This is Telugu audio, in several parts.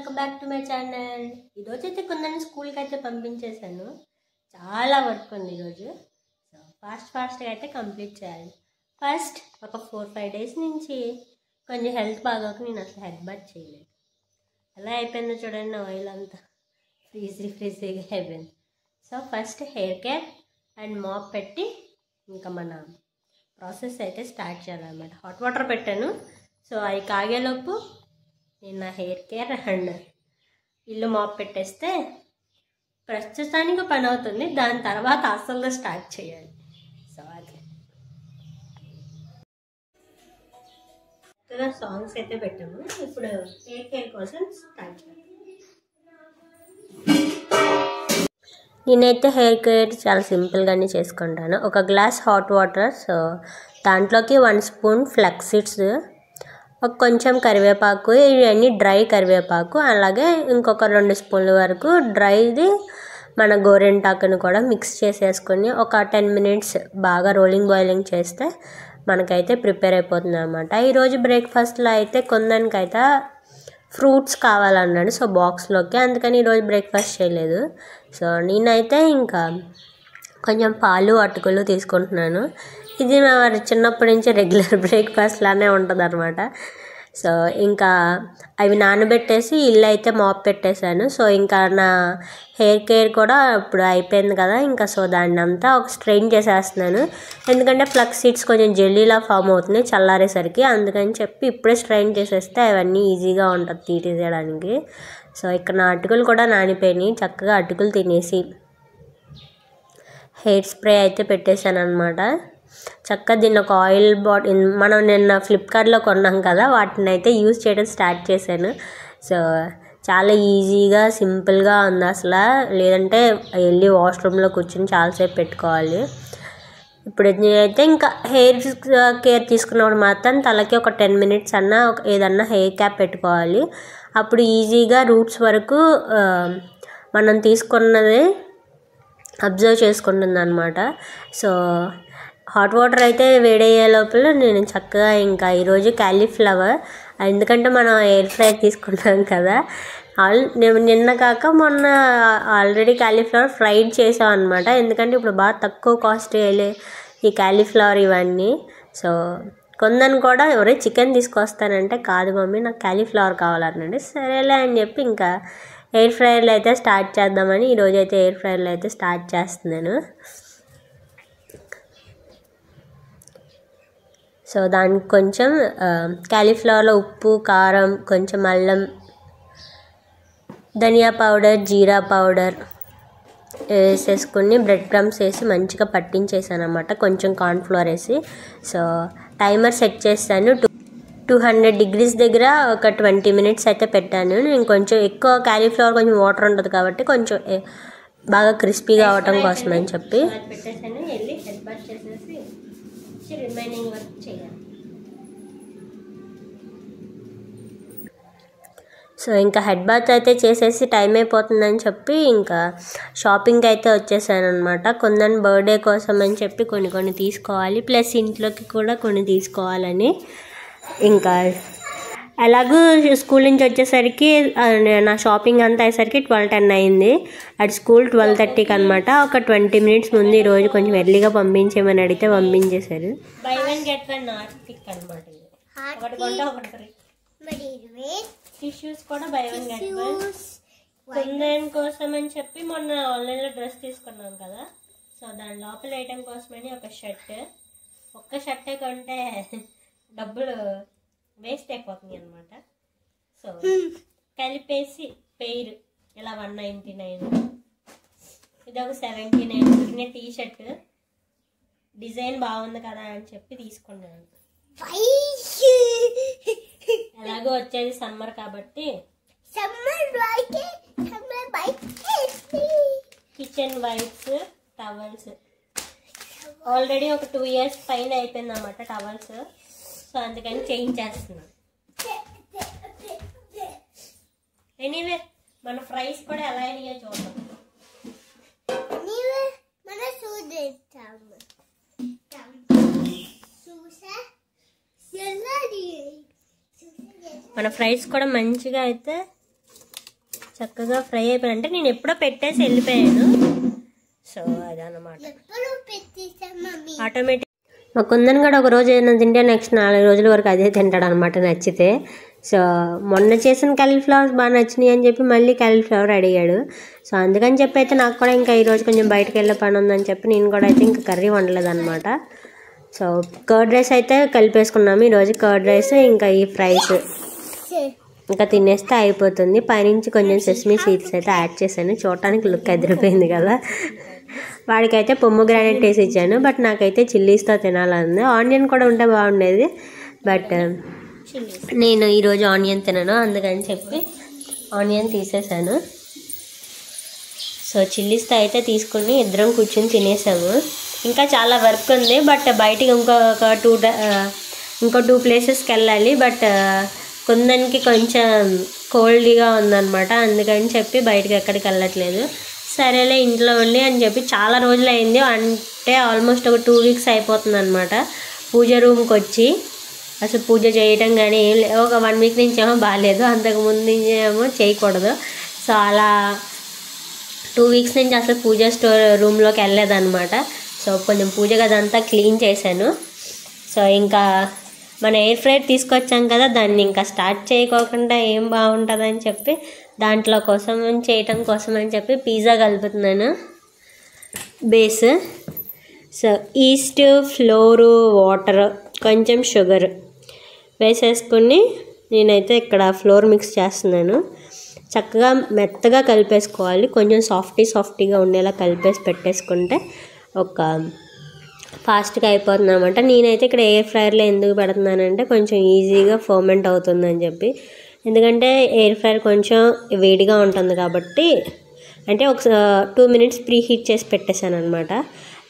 Welcome back to my channel. ఈరోజు అయితే కొందరిని స్కూల్కి అయితే పంపించేశాను. చాలా వర్క్ ఉంది ఈరోజు. సో ఫాస్ట్గా అయితే కంప్లీట్ చేయాలి. ఫస్ట్ ఒక 4-5 డేస్ నుంచి కొంచెం హెల్త్ బాగోక నేను అసలు హెడ్ బాత్ చేయలేదు. ఎలా అయిపోయిందో చూడండి, ఆయిల్ అంతా ఫ్రీజీగా అయిపోయింది. So first hair care and మాప్ పెట్టి ఇంకా మన ప్రాసెస్ అయితే స్టార్ట్ చేయాలన్నమాట. హాట్ వాటర్ పెట్టాను. సో అవి కాగేలోపు నేను నా హెయిర్ కేర్ అండ్ ఇల్లు మాప్ పెట్టేస్తే ప్రస్తుతానికి పని అవుతుంది. దాని తర్వాత అసలు స్టార్ట్ చేయాలి. సో అది సాంగ్స్ అయితే పెట్టాము. ఇప్పుడు హెయిర్ కేర్ కోసం స్టార్ట్ చేయాలి. నేనైతే హెయిర్ కేర్ చాలా సింపుల్గానే చేసుకుంటాను. ఒక గ్లాస్ హాట్ వాటర్, సో దాంట్లోకి 1 స్పూన్ ఫ్లక్స్ సీడ్స్, కొంచెం కరివేపాకు, ఇవన్నీ డ్రై కరివేపాకు, అలాగే ఇంకొక 2 స్పూన్ల వరకు డ్రైది మన గోరింటాకుని కూడా మిక్స్ చేసేసుకొని ఒక 10 మినిట్స్ బాగా రోలింగ్ బాయిలింగ్ చేస్తే మనకైతే ప్రిపేర్ అయిపోతుంది అన్నమాట. ఈరోజు బ్రేక్ఫాస్ట్లో అయితే కొందరికైతే ఫ్రూట్స్ కావాలన్నాడు, సో బాక్స్లోకి, అందుకని ఈరోజు బ్రేక్ఫాస్ట్ చేయలేదు. సో నేనైతే ఇంకా కొంచెం పాలు అటుకులు తీసుకుంటున్నాను. ఇది నా చిన్నప్పటి నుంచి రెగ్యులర్ బ్రేక్ఫాస్ట్ లానే ఉంటుంది అనమాట. సో ఇంకా అవి నానబెట్టేసి ఇల్లు అయితే మాప్ పెట్టేశాను. సో ఇంకా నా హెయిర్ కేర్ కూడా ఇప్పుడు అయిపోయింది కదా, ఇంకా సో దాన్ని అంతా ఒక స్ట్రెయిన్ చేసేస్తున్నాను. ఎందుకంటే ఫ్లక్స్ సీడ్స్ కొంచెం జెల్లీలా ఫామ్ అవుతున్నాయి చల్లారేసరికి, అందుకని చెప్పి ఇప్పుడే స్ట్రెయిన్ చేసేస్తే అవన్నీ ఈజీగా ఉంటుంది తీసేయడానికి. సో ఇక్కడ నా అటుకులు కూడా నానిపోయినాయి. చక్కగా అటుకులు తినేసి హెయిర్ స్ప్రే అయితే పెట్టేశాను అనమాట. చక్కగా దీన్ని ఒక ఆయిల్ బాటిల్ మనం నిన్న ఫ్లిప్కార్ట్లో కొన్నాం కదా, వాటిని అయితే యూజ్ చేయడం స్టార్ట్ చేశాను. సో చాలా ఈజీగా సింపుల్గా ఉంది అసలు. లేదంటే వెళ్ళి వాష్రూమ్లో కూర్చొని చాలాసేపు పెట్టుకోవాలి. ఇప్పుడు నేనైతే ఇంకా హెయిర్ కేర్ తీసుకున్నప్పుడు మాత్రం తలకి ఒక 10 మినిట్స్ అన్నా ఏదన్నా హెయిర్ క్యాప్ పెట్టుకోవాలి. అప్పుడు ఈజీగా రూట్స్ వరకు మనం తీసుకున్నది అబ్జర్వ్ చేసుకుంటుంది అనమాట. సో హాట్ వాటర్ అయితే వేడయ్యే లోపల నేను చక్కగా ఇంకా ఈరోజు క్యాలీఫ్లవర్, ఎందుకంటే మనం ఎయిర్ ఫ్రై తీసుకుంటాం కదా, నేను నిన్న కాక మొన్న ఆల్రెడీ క్యాలీఫ్లవర్ ఫ్రైడ్ చేసాం అనమాట. ఎందుకంటే ఇప్పుడు బాగా తక్కువ కాస్ట్ వెళ్ళే ఈ క్యాలీఫ్లవర్ ఇవన్నీ. సో కొందని కూడా ఎవరే చికెన్ తీసుకొస్తానంటే, కాదు మమ్మీ నాకు క్యాలీఫ్లవర్ కావాలన్నాడు. సరేలే అని చెప్పి ఇంకా ఎయిర్ ఫ్రైయర్లో అయితే స్టార్ట్ చేద్దామని ఈరోజు అయితే ఎయిర్ ఫ్రైయర్లో అయితే స్టార్ట్ చేస్తున్నాను. సో దానికి కొంచెం క్యాలీఫ్లవర్లో ఉప్పు, కారం, కొంచెం అల్లం, ధనియా పౌడర్, జీరా పౌడర్ వేసేసుకుని బ్రెడ్ క్రమ్స్ వేసి మంచిగా పట్టించేసాను అన్నమాట. కొంచెం కార్న్ఫ్లోర్ వేసి. సో టైమర్ సెట్ చేస్తాను. 200 degrees దగ్గర ఒక 20 మినిట్స్ అయితే పెట్టాను. నేను కొంచెం ఎక్కువ క్యాలీఫ్లవర్ కొంచెం వాటర్ ఉంటుంది కాబట్టి కొంచెం బాగా క్రిస్పీగా అవటం కోసం అని చెప్పి పెట్టేసాను. వెళ్ళి హెడ్ బాత్ చేసేసి రిమైనింగ్ వర్క్ చేయాలి. సో ఇంకా హెడ్ బాత్ అయితే చేసేసి టైం అయిపోతుందని చెప్పి ఇంకా షాపింగ్కి అయితే వచ్చేసాను అనమాట. కొందరు బర్త్డే కోసం అని చెప్పి కొన్ని తీసుకోవాలి, ప్లస్ ఇంట్లోకి కూడా కొన్ని తీసుకోవాలని. ఇంకా ఎలాగూ స్కూల్ నుంచి వచ్చేసరికి నా షాపింగ్ అంతా అయ్యేసరికి 12:10 అయింది. అటు స్కూల్ 12:30కి అనమాట. ఒక 20 మినిట్స్ ముందు ఈరోజు కొంచెం ఎర్లీగా పంపించేమని అడిగితే పంపించేశారు. బై 1 get 1 ఆర్టిక్ అనమాట. ఒకటి కొంటే ఒకటి ఫ్రీ. టిష్యూస్ కూడా బై 1 get 1. కొందరి కోసం అని చెప్పి మొన్న ఆన్లైన్లో డ్రెస్ తీసుకున్నాం కదా, సో దాని లోపల వేయటం కోసమని ఒక షర్ట్. ఒక్క షర్టే కొంటే డబ్బులు వేస్ట్ అయిపోతుంది అనమాట. సో కలిపేసి పెయిర్ ఇలా 199, ఇది ఒక 79 టీ షర్ట్. డిజైన్ బాగుంది కదా అని చెప్పి తీసుకున్నాను. ఎలాగో వచ్చేది సమ్మర్ కాబట్టి కిచెన్ వైప్స్, టవల్స్ ఆల్రెడీ ఒక 2 years పైన అయిపోయింది అన్నమాట టవల్స్. సో అందుకని చేంజ్ చేస్తున్నాను. ఎనీవే మన ఫ్రైస్ కూడా ఎలా అయినాయో చూద్దాం. మన ఫ్రైస్ కూడా మంచిగా అయితే చక్కగా ఫ్రై అయిపోయి అంటే నేను ఎప్పుడో పెట్టేసి వెళ్ళిపోయాను. సో అదనమాట ఆటోమేటిక్. మా కుందన్ కూడా ఒక రోజు ఏదైనా తింటే నెక్స్ట్ 4 రోజుల వరకు అదే తింటాడు అనమాట నచ్చితే. సో మొన్న చేసిన కాలీఫ్లవర్స్ బాగా నచ్చినాయి అని చెప్పి మళ్ళీ కాలీఫ్లవర్ అడిగాడు. సో అందుకని చెప్పి అయితే నాకు కూడా ఇంకా ఈరోజు కొంచెం బయటకు వెళ్ళే పని ఉందని చెప్పి నేను కూడా అయితే ఇంకా కర్రీ వండలేదు అనమాట. సో కర్డ్ రైస్ అయితే కలిపేసుకున్నాము ఈరోజు. కర్డ్ రైస్ ఇంకా ఈ ఫ్రైస్ ఇంకా తినేస్తే అయిపోతుంది. పైనుంచి కొంచెం సెసమీ సీడ్స్ అయితే యాడ్ చేశాను. చూడటానికి లుక్ ఎదిరిపోయింది కదా. వాడికైతే పొమ్మోగ్రానైట్ వేసి ఇచ్చాను, బట్ నాకైతే చిల్లీస్తో తినాలని. ఆనియన్ కూడా ఉంటే బాగుండేది, బట్ నేను ఈరోజు ఆనియన్ తినను, అందుకని చెప్పి ఆనియన్ తీసేసాను. సో చిల్లీస్తో అయితే తీసుకుని ఇద్దరం కూర్చొని తినేసాము. ఇంకా చాలా వర్క్ ఉంది, బట్ బయటికి ఇంకో 2 ప్లేసెస్కి వెళ్ళాలి. బట్ కుందన్కి కొంచెం కోల్డ్గా ఉందన్నమాట, అందుకని చెప్పి బయటకి ఎక్కడికి వెళ్ళట్లేదు. సరేలే ఇంట్లో ఉండి అని చెప్పి చాలా రోజులు అయింది, అంటే ఆల్మోస్ట్ ఒక 2 వీక్స్ అయిపోతుంది అనమాట పూజ రూమ్కి వచ్చి. అసలు పూజ చేయటం కానీ ఒక 1 వీక్ నుంచి ఏమో బాగాలేదు, అంతకుముందు నుంచి ఏమో చేయకూడదు. సో అలా 2 వీక్స్ నుంచి అసలు పూజ రూమ్లోకి వెళ్ళలేదన్నమాట. సో కొంచెం పూజ గదంతా క్లీన్ చేశాను. సో ఇంకా మన ఎయిర్ ఫ్రైర్ తీసుకొచ్చాం కదా, దాన్ని ఇంకా స్టార్ట్ చేయకోకుండా ఏం బాగుంటుందని చెప్పి దాంట్లో చేయటం కోసం అని చెప్పి పిజ్జా కలుపుతున్నాను base. So yeast, flour, water, కొంచెం షుగర్ వేసేసుకుని నేనైతే ఇక్కడ ఫ్లోర్ మిక్స్ చేస్తున్నాను. చక్కగా మెత్తగా కలిపేసుకోవాలి, కొంచెం సాఫ్టీగా ఉండేలా కలిపేసి పెట్టేసుకుంటే ఒక ఫాస్ట్గా అయిపోతుంది అనమాట. నేనైతే ఇక్కడ ఎయిర్ ఫ్రైయర్లో ఎందుకు పెడుతున్నానంటే కొంచెం ఈజీగా ఫర్మెంట్ అవుతుందని చెప్పి. ఎందుకంటే ఎయిర్ ఫ్రైయర్ కొంచెం వేడిగా ఉంటుంది కాబట్టి, అంటే ఒక 2 మినిట్స్ ప్రీ హీట్ చేసి పెట్టేశాను అనమాట.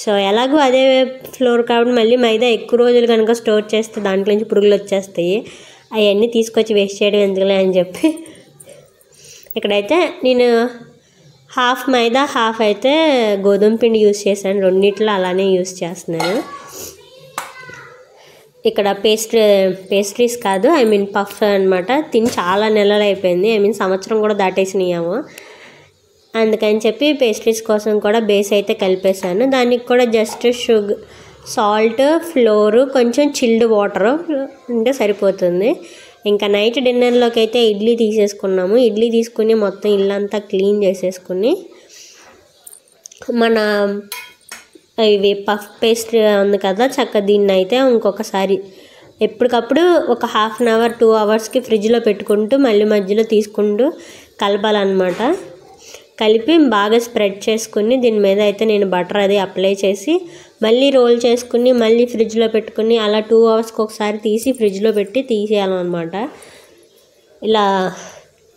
సో ఎలాగో అదే ఫ్లోర్ కాబట్టి మళ్ళీ మైదా ఎక్కువ రోజులు కనుక స్టోర్ చేస్తే దాంట్లో నుంచి పురుగులు వచ్చేస్తాయి, అవన్నీ తీసుకొచ్చి వేస్ట్ చేయడం ఎందుకులే అని చెప్పి ఇక్కడైతే నేను హాఫ్ మైదా హాఫ్ అయితే గోధుమ పిండి యూస్ చేశాను. రెండిట్లో అలానే యూస్ చేస్తున్నాను. ఇక్కడ పేస్ట్రీస్ కాదు, పఫ్ అనమాట. తిని చాలా నెలలు అయిపోయింది, సంవత్సరం కూడా దాటేసినాయేమో. అందుకని చెప్పి పేస్ట్రీస్ కోసం కూడా బేస్ అయితే కలిపేశాను. దానికి కూడా జస్ట్ సాల్ట్, ఫ్లోరు, కొంచెం చిల్డ్ వాటర్ ఉంటే సరిపోతుంది. ఇంకా నైట్ డిన్నర్లోకి అయితే ఇడ్లీ తీసేసుకున్నాము. ఇడ్లీ తీసుకుని మొత్తం ఇల్లంతా క్లీన్ చేసేసుకుని మన ఇవి పఫ్ పేస్ట్రీ ఉంది కదా, దీన్ని అయితే ఇంకొకసారి ఎప్పటికప్పుడు ఒక 1/2 అవర్ 2 అవర్స్కి ఫ్రిడ్జ్లో పెట్టుకుంటూ మళ్ళీ మధ్యలో తీసుకుంటూ కలపాలన్నమాట. కలిపి బాగా స్ప్రెడ్ చేసుకుని దీని మీద అయితే నేను బటర్ అది అప్లై చేసి మళ్ళీ రోల్ చేసుకుని మళ్ళీ ఫ్రిడ్జ్లో పెట్టుకుని అలా 2 అవర్స్కి ఒకసారి తీసి ఫ్రిడ్జ్లో పెట్టి తీసేయాలన్నమాట. ఇలా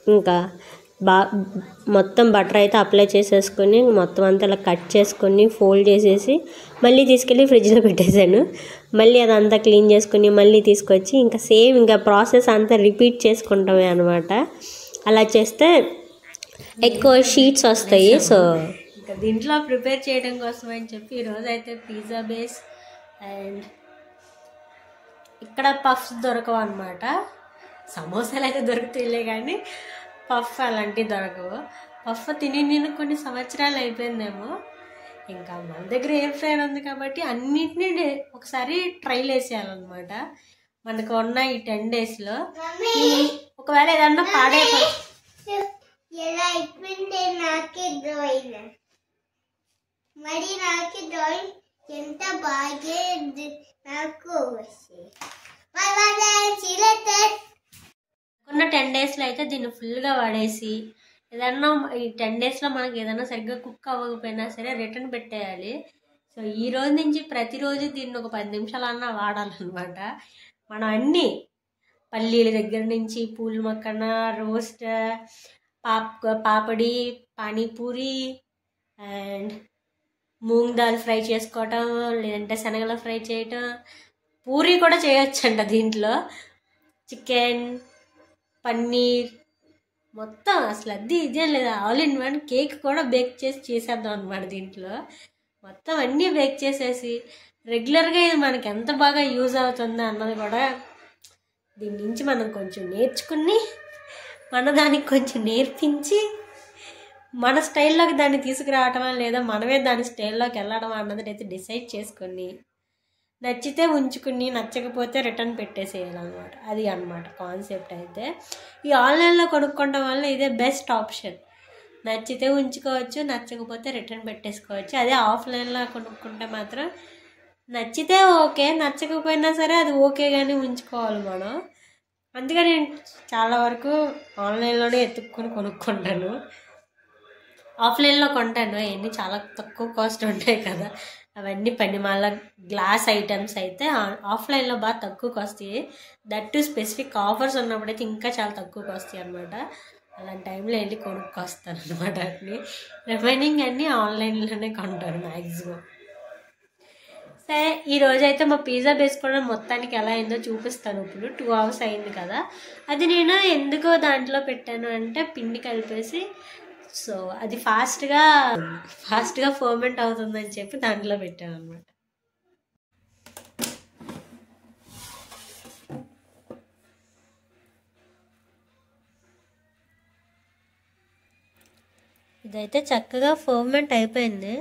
ఇంకా మొత్తం బటర్ అయితే అప్లై చేసేసుకొని మొత్తం అంతా ఇలా కట్ చేసుకొని ఫోల్డ్ చేసేసి మళ్ళీ తీసుకెళ్ళి ఫ్రిడ్జ్లో పెట్టేశాను. మళ్ళీ అదంతా క్లీన్ చేసుకుని మళ్ళీ తీసుకొచ్చి ఇంకా సేమ్ ఇంకా ప్రాసెస్ అంతా రిపీట్ చేసుకుంటామే అనమాట. అలా చేస్తే ఎక్కువ షీట్స్ వస్తాయి. సో ఇంకా దీంట్లో ప్రిపేర్ చేయడం కోసం అని చెప్పి ఈరోజు అయితే పిజ్జా బేస్ అండ్ ఇక్కడ పఫ్స్ దొరకవు అనమాట. సమోసాలు అయితే దొరుకుతాయిలే కానీ పఫ్ అలాంటివి దొరకవు. పఫ్ తిని కొన్ని సంవత్సరాలు అయిపోయిందేమో. ఇంకా మన దగ్గర ఎయిర్ ఫ్రైయర్ ఉంది కాబట్టి అన్నిటినీ ఒకసారి ట్రైల్ వేసేయాలన్నమాట. మనకు ఉన్న ఈ 10 daysలో ఒకవేళ ఏదన్నా పాడైపోయి ఎంత బాగా నాకు ఉన్న 10 daysలో అయితే దీన్ని ఫుల్గా వాడేసి ఏదన్నా ఈ 10 daysలో మనకి ఏదైనా సరిగ్గా కుక్ అవ్వకపోయినా సరే రిటర్న్ పెట్టేయాలి. సో ఈ రోజు నుంచి ప్రతిరోజు దీన్ని ఒక 10 నిమిషాలన్నా వాడాలన్నమాట. మనం అన్నీ పల్లీల దగ్గర నుంచి pool Makkana, roast, papdi, panipuri and moong dal fry చేసుకోవటం, లేదంటే శనగలు ఫ్రై చేయటం, పూరి కూడా చేయొచ్చంట దీంట్లో. చికెన్, పన్నీర్ మొత్తం అసలు అది ఇదేం లేదా, ఆల్ ఇన్ వన్. కేక్ కూడా బేక్ చేసేద్దాం అనమాట. దీంట్లో మొత్తం అన్నీ బేక్ చేసేసి రెగ్యులర్గా ఇది మనకి ఎంత బాగా యూజ్ అవుతుందో అన్నది కూడా దీని నుంచి మనం కొంచెం నేర్చుకుని మన దానికి కొంచెం నేర్పించి మన స్టైల్లోకి దాన్ని తీసుకురావటమా లేదా మనమే దాని స్టైల్లోకి వెళ్ళడం అన్నది అయితే డిసైడ్ చేసుకొని నచ్చితే ఉంచుకుని నచ్చకపోతే రిటర్న్ పెట్టేసేయాలన్నమాట. అది అన్నమాట కాన్సెప్ట్. అయితే ఈ ఆన్లైన్లో కొనుక్కోవడం వల్ల ఇదే బెస్ట్ ఆప్షన్. నచ్చితే ఉంచుకోవచ్చు, నచ్చకపోతే రిటర్న్ పెట్టేసుకోవచ్చు. అదే ఆఫ్లైన్లో కొనుక్కుంటే మాత్రం నచ్చితే ఓకే, నచ్చకపోయినా సరే అది ఓకే కానీ ఉంచుకోవాలి మనం. అందుకని నేను చాలా వరకు ఆన్లైన్లోనే ఎత్తుక్కొని కొనుక్కుంటాను. ఆఫ్లైన్లో కొంటాను అవన్నీ చాలా తక్కువ కాస్ట్ ఉంటాయి కదా, అవన్నీ పనిమాల గ్లాస్ ఐటమ్స్ అయితే ఆఫ్లైన్లో బాగా తక్కువకి వస్తాయి. దట్టు స్పెసిఫిక్ ఆఫర్స్ ఉన్నప్పుడైతే ఇంకా చాలా తక్కువకి వస్తాయి అనమాట. అలాంటి టైంలో వెళ్ళి కొనుక్కొస్తాను అనమాట. వాటిని రిమైనింగ్ అన్నీ ఆన్లైన్లోనే కొంటాను మ్యాక్సిమం. సరే, ఈరోజు అయితే మా పిజ్జా వేసుకోవడం మొత్తానికి ఎలా అయిందో చూపిస్తాను. ఇప్పుడు 2 hours అయింది కదా, అది నేను ఎందుకో దాంట్లో పెట్టాను అంటే పిండి కలిపేసి, సో అది ఫాస్ట్గా ఫర్మెంట్ అవుతుందని చెప్పి దాంట్లో పెట్టాను అనమాట. ఇదైతే చక్కగా ఫర్మెంట్ అయిపోయింది.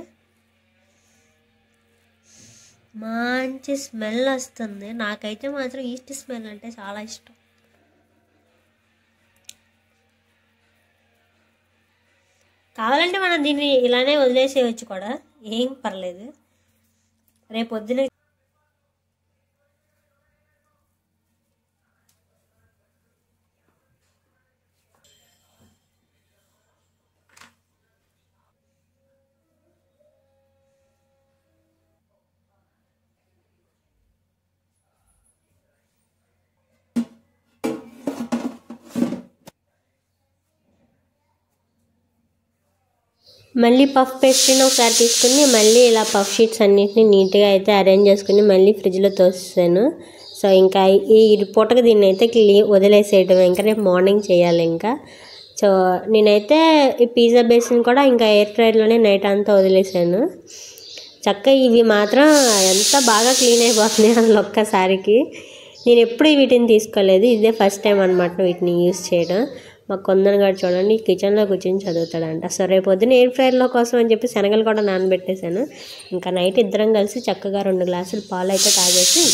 మంచి స్మెల్ వస్తుంది. నాకైతే మాత్రం ఈస్ట్ స్మెల్ అంటే చాలా ఇష్టం. కావాలంటే మనం దీన్ని ఇలానే వదిలేసేయచ్చు కూడా, ఏం పర్లేదు. రేపొద్దున మళ్ళీ పఫ్ పేస్ట్రీని ఒకసారి తీసుకుని మళ్ళీ ఇలా పఫ్ షీట్స్ అన్నిటిని నీట్గా అయితే అరేంజ్ చేసుకుని మళ్ళీ ఫ్రిడ్జ్లో తోసేసాను. సో ఇంకా ఈ పూటకి దీన్ని అయితే వదిలేసేయటం, ఇంకా రేపు మార్నింగ్ చేయాలి ఇంకా. సో నేనైతే ఈ పిజ్జా బేస్ని కూడా ఇంకా ఎయిర్ ఫ్రైర్లోనే నైట్ అంతా వదిలేసాను. చక్కగా ఇవి మాత్రం ఎంత బాగా క్లీన్ అయిపోతున్నాయి అసలు ఒక్కసారికి. నేను ఎప్పుడు వీటిని తీసుకోలేదు, ఇదే ఫస్ట్ టైం అనమాట వీటిని యూజ్ చేయడం. మా కొందరు గారు చూడండి కిచెన్లో కూర్చొని చదువుతాడంట. సో రేపు పొద్దున్న ఎయిర్ ఫ్రైర్లో కోసం అని చెప్పి శనగలు కూడా నానబెట్టేశాను. ఇంకా నైట్ ఇద్దరం కలిసి చక్కగా 2 గ్లాసులు పాలు అయితే తాగేసి